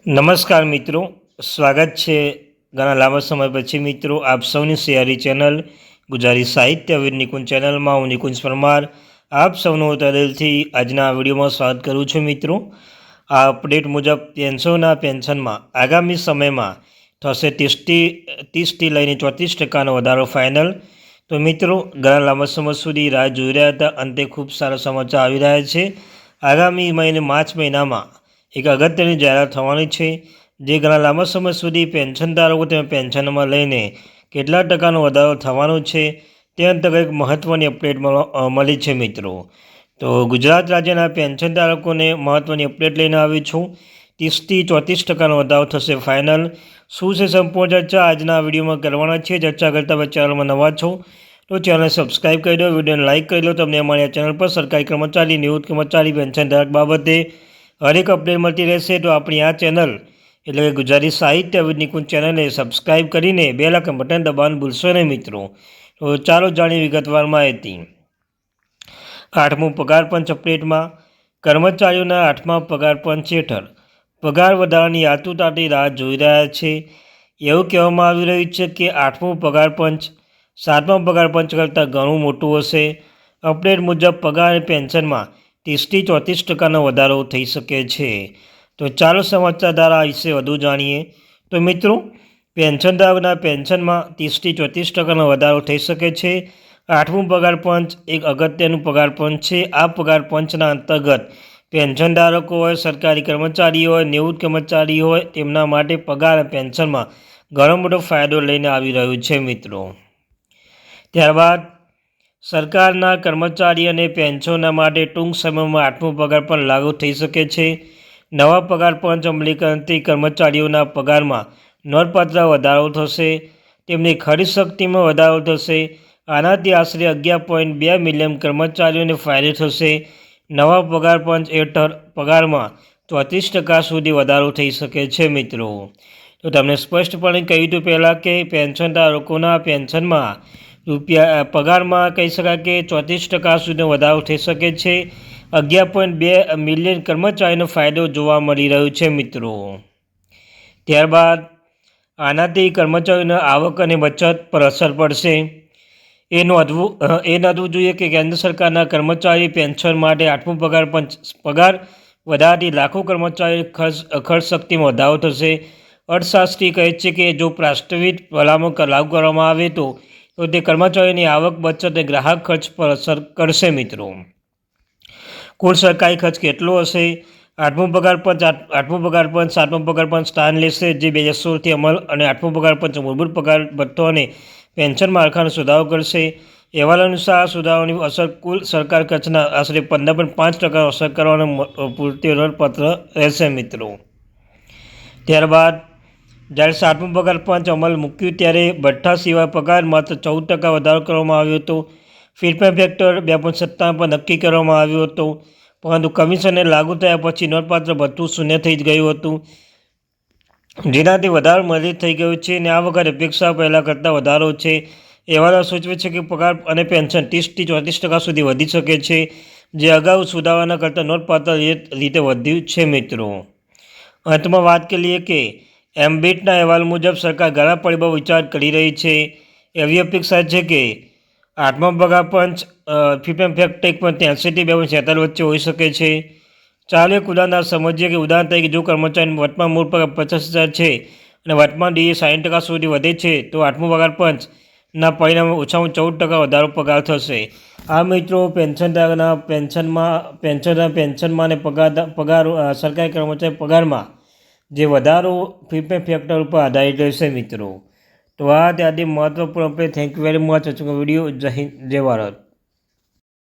નમસ્કાર મિત્રો, સ્વાગત છે ઘણા લાંબા સમય પછી મિત્રો આપ સૌની સિયારી ચેનલ ગુજરાતી સાહિત્ય વિદ નિકુંજ ચેનલમાં હું નિકુંજ પરમાર આપ સૌનું તદેલથી આજના વિડીયોમાં સ્વાગત કરું છું. મિત્રો, આ અપડેટ મુજબ પેન્શનમાં આગામી સમયમાં થશે 30થી લઈને 34% વધારો ફાઇનલ. તો મિત્રો, ઘણા લાંબા સમય સુધી રાહ જોઈ રહ્યા હતા, અંતે ખૂબ સારા સમાચાર આવી રહ્યા છે. આગામી મહિને માર્ચ મહિનામાં એક અગત્યની જાહેરાત થવાની છે, જે ઘણા લાંબા સમય સુધી પેન્શનધારકો તેમના પેન્શનમાં લઈને કેટલા ટકાનો વધારો થવાનો છે તે અંતર્ગત એક મહત્ત્વની અપડેટ મળી છે. મિત્રો, તો ગુજરાત રાજ્યના પેન્શનધારકોને મહત્ત્વની અપડેટ લઈને આવી છું. 30થી 34% વધારો થશે ફાઇનલ. શું છે સંપૂર્ણ ચર્ચા આજના વિડીયોમાં કરવાના છે. ચર્ચા કરતા પહેલાં ચેનલમાં નવા છો તો ચેનલ સબસ્ક્રાઈબ કરી દો, વિડીયોને લાઇક કરી લો. તમને અમારી ચેનલ પર સરકારી કર્મચારી, નિવૃત્ત કર્મચારી, પેન્શનધારક બાબતે હરેક અપડેટ મળતી રહેશે. તો આપણી આ ચેનલ એટલે કે ગુજરાતી સાહિત્ય વિદ નિકુંજ ચેનલને સબસ્ક્રાઈબ કરીને બેલ આઇકન બટન દબાવવાનું ભૂલશો નહીં મિત્રો. તો ચાલો જાણીએ વિગતવાર માહિતી. 8મું પગાર પંચ અપડેટમાં કર્મચારીઓના 8મા પગાર પંચ હેઠળ પગાર વધારાની આતુરતાથી રાહ જોઈ રહ્યા છે. એવું કહેવામાં આવી રહ્યું છે કે 8મું પગાર પંચ 7મા પગાર પંચ કરતાં ઘણું મોટું હશે. અપડેટ મુજબ પગાર અને પેન્શનમાં 30થી 34% વધારો થઈ શકે છે. તો ચાલો સમાચાર દ્વારા આ વિશે વધુ જાણીએ. તો મિત્રો, પેન્શનધારકોના પેન્શનમાં 30થી 34% વધારો થઈ શકે છે. 8મું પગાર પંચ એક અગત્યનું પગાર પંચ છે. આ પગાર પંચના અંતર્ગત પેન્શનધારકો હોય, સરકારી કર્મચારીઓ હોય, નિવૃત્ત કર્મચારી હોય, તેમના માટે પગાર અને પેન્શનમાં ઘણો મોટો ફાયદો લઈને આવી રહ્યું છે. મિત્રો, ત્યારબાદ સરકારના કર્મચારી અને પેન્શનના માટે ટૂંક સમયમાં 8મું પગાર પણ લાગુ થઈ શકે છે. નવા પગાર પંચ અમલીકરણથી કર્મચારીઓના પગારમાં નોંધપાત્ર વધારો થશે. તેમની ખરીદ શક્તિમાં વધારો થશે. આનાથી આશરે 11.2 મિલિયન કર્મચારીઓને ફાયદો થશે. નવા પગાર પંચ હેઠળ પગારમાં 34% સુધી વધારો થઈ શકે છે. મિત્રો, તો તમને સ્પષ્ટપણે કહ્યું હતું પહેલાં કે પેન્શનધારકોના પેન્શનમાં પગારમાં કહી શકાય કે 34% સુધીનો વધારો થઈ શકે છે. 11.2 મિલિયન કર્મચારીનો ફાયદો જોવા મળી રહ્યો છે. મિત્રો, ત્યારબાદ આનાથી કર્મચારીઓના આવક અને બચત પર અસર પડશે. એ નોંધવું જોઈએ કે કેન્દ્ર સરકારના કર્મચારી પેન્શન માટે 8મું પગાર પંચ પગાર વધારથી લાખો કર્મચારીઓની ખર્ચ શક્તિમાં વધારો થશે. અર્થશાસ્ત્રી કહે છે કે જો પ્રાસ્તવિક ભલામણ લાગુ કરવામાં આવે તો તે કર્મચારીઓની આવક, બચત અને ગ્રાહક ખર્ચ પર અસર કરશે. મિત્રો, કુલ સરકારી ખર્ચ કેટલો હશે? 8મું પગાર પંચ 7મો પગાર પંચ સ્થાન લેશે, જે 2016થી અમલ અને 8મો પગાર પંચ મૂળભૂત પગાર ભથ્થો અને પેન્શન માળખાનો સુધારો કરશે. અહેવાલ અનુસાર આ સુધારાઓની અસર કુલ સરકાર ખર્ચના આશરે 15.5% અસર કરવાનો પૂર્તિપત્ર રહેશે. મિત્રો, ત્યારબાદ જ્યારે 7મું પગાર પંચ અમલ મૂક્યું ત્યારે ભથ્થા સિવાય પગાર માત્ર 14% વધારો કરવામાં આવ્યો હતો. ફીડબેક ફેક્ટર 2.57 પર નક્કી કરવામાં આવ્યો હતો, પરંતુ કમિશનને લાગુ થયા પછી નોંધપાત્ર ભથ્થું શૂન્ય થઈ ગયું હતું, જેનાથી વધારો મર્યાદિત થઈ ગયો છે અને આ વખતે અપેક્ષા પહેલાં કરતાં વધારો છે. અહેવાલો સૂચવે છે કે પગાર અને પેન્શન 30થી 34% સુધી વધી શકે છે, જે અગાઉ સુધારવાના કરતાં નોંધપાત્ર રીતે વધ્યું છે. મિત્રો, અંતમાં વાત કરીએ કે એમ્બિટના અહેવાલ મુજબ સરકાર ઘણા પરિબળો વિચાર કરી રહી છે. એવી અપેક્ષા છે કે 8મા પગાર પંચ ફીડબેક ફેક્ટર 1.83થી 2.46 વચ્ચે હોઈ શકે છે. ચાલો એક ઉદાહરણ સમજીએ કે ઉદાહરણ તરીકે જો કર્મચારીનો વર્તમાન મૂળ પગાર 50,000 છે અને વર્તમાન ડીએ 60% સુધી વધે છે તો 8મું પગાર પંચના પરિણામે ઓછામાં 14% વધારો પગાર થશે. આ મિત્રો પેન્શનધારકના પેન્શનમાં અને પગાર સરકારી કર્મચારી પગારમાં જે વધારો ફીડબેક ફેક્ટર ઉપર આધારિત રહેશે. મિત્રો, તો આ ત્યાંથી મહત્વપૂર્ણ આપણે thank you very much. Video જય હિન્દ, જય ભારત.